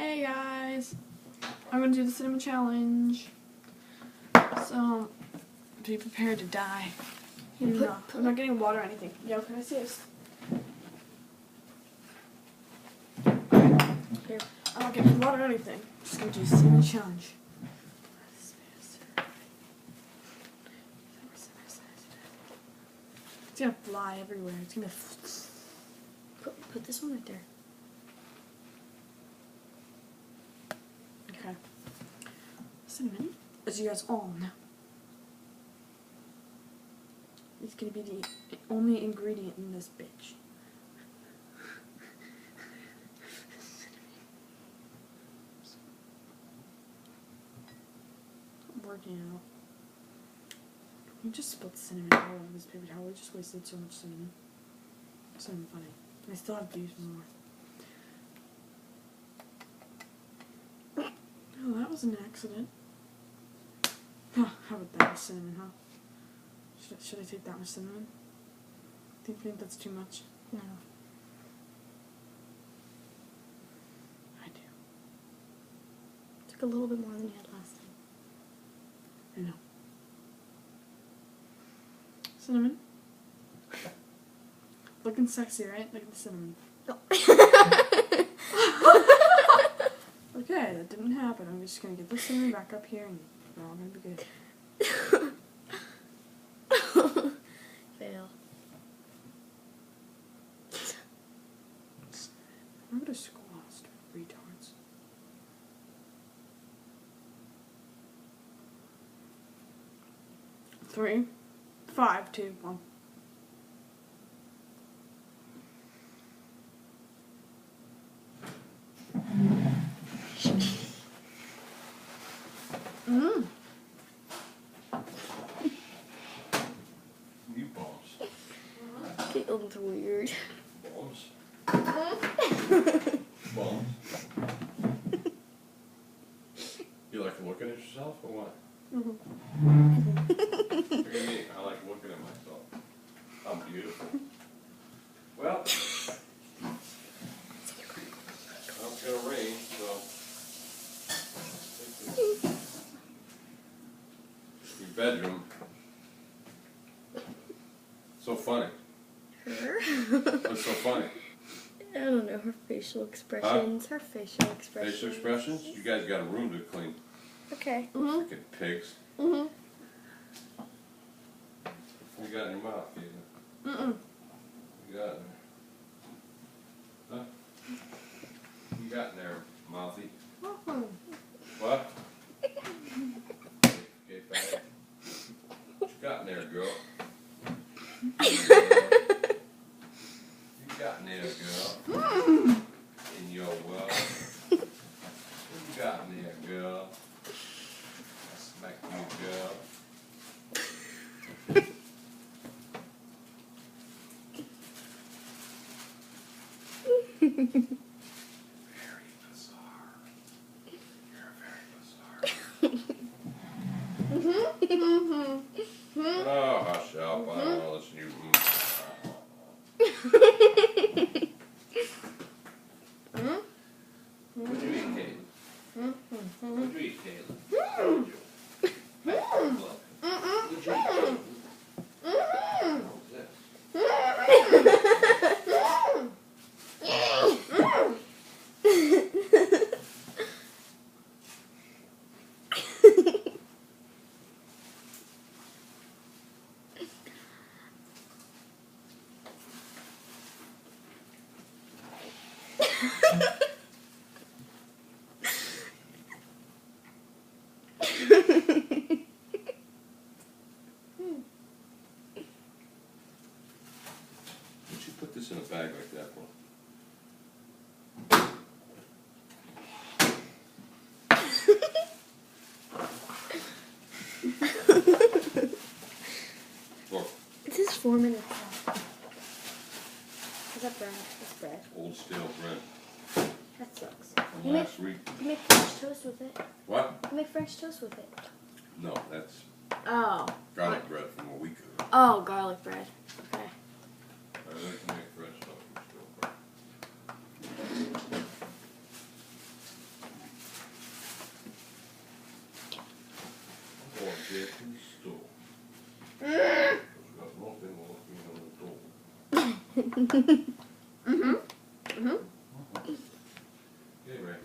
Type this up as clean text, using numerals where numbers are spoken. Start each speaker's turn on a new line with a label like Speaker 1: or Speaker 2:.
Speaker 1: Hey guys, I'm gonna do the cinnamon challenge. So, be prepared to die. No, I'm not getting water or anything. Yo, can I see this?
Speaker 2: Here.
Speaker 1: I'm not getting water or anything. I'm just gonna do the cinnamon challenge. It's gonna fly everywhere. It's gonna.
Speaker 2: Put this one right there.
Speaker 1: Okay. Cinnamon, as you guys all know, is gonna be the only ingredient in this bitch. I'm working out. You just spilled cinnamon all over this paper towel. We just wasted so much cinnamon. It's not even funny. I still have to use more. Oh, that was an accident. Huh, how about that with cinnamon, huh? Should I take that much cinnamon? Do you think that's too much?
Speaker 2: No.
Speaker 1: I do.
Speaker 2: Took a little bit more than you had last time.
Speaker 1: I know. Cinnamon. Looking sexy, right? Look at the cinnamon.
Speaker 2: No.
Speaker 1: Okay, that didn't happen. I'm just gonna get the cinnamon back up here and we're all gonna be good.
Speaker 2: Fail.
Speaker 1: I'm gonna school lost retards. Three, 5, 2, 1. Mmm.
Speaker 3: You bombs.
Speaker 2: Caitlin's weird.
Speaker 3: Bombs. Bombs. You like looking at yourself or what? Look at me. I like looking at myself. I'm beautiful. Well, it's gonna rain, so your bedroom. So funny.
Speaker 2: Her?
Speaker 3: What's so funny?
Speaker 2: I don't know, her facial expressions. Her facial expressions.
Speaker 3: Facial expressions? You guys got a room to clean.
Speaker 2: Okay.
Speaker 1: Mm-hmm.
Speaker 3: Freaking pigs.
Speaker 1: Mm-hmm.
Speaker 3: What you got in your mouth, Caitlin?
Speaker 1: Mm-mm.
Speaker 3: You got in there? Huh? You got in there, mouthy?
Speaker 1: Mm-hmm.
Speaker 3: What? Okay, fat. What you got in there, girl? You got in there, girl? In your well? What you got in there, girl? I smack you, girl. Very bizarre. You're very bizarre. Oh, hush up. I don't want to listen to you. What'd you eat, Caitlin? What'd you eat, Caitlin? What'd you? Hey, look. What'd you eat, Caitlin? What was this? Would you put this in a bag like that for? Look,
Speaker 2: This is 4 minutes. Is that bread? That's bread.
Speaker 3: old stale bread
Speaker 2: That sucks.
Speaker 3: from last week.
Speaker 2: You make French toast with it.
Speaker 3: What?
Speaker 2: You make French toast with it.
Speaker 3: No, that's
Speaker 2: Oh.
Speaker 3: garlic bread from a week ago.
Speaker 2: Oh, garlic bread. Okay.
Speaker 3: I like to make French toast from stale bread. Getting stool. Because we got nothing walking on the door. Okay, Ray.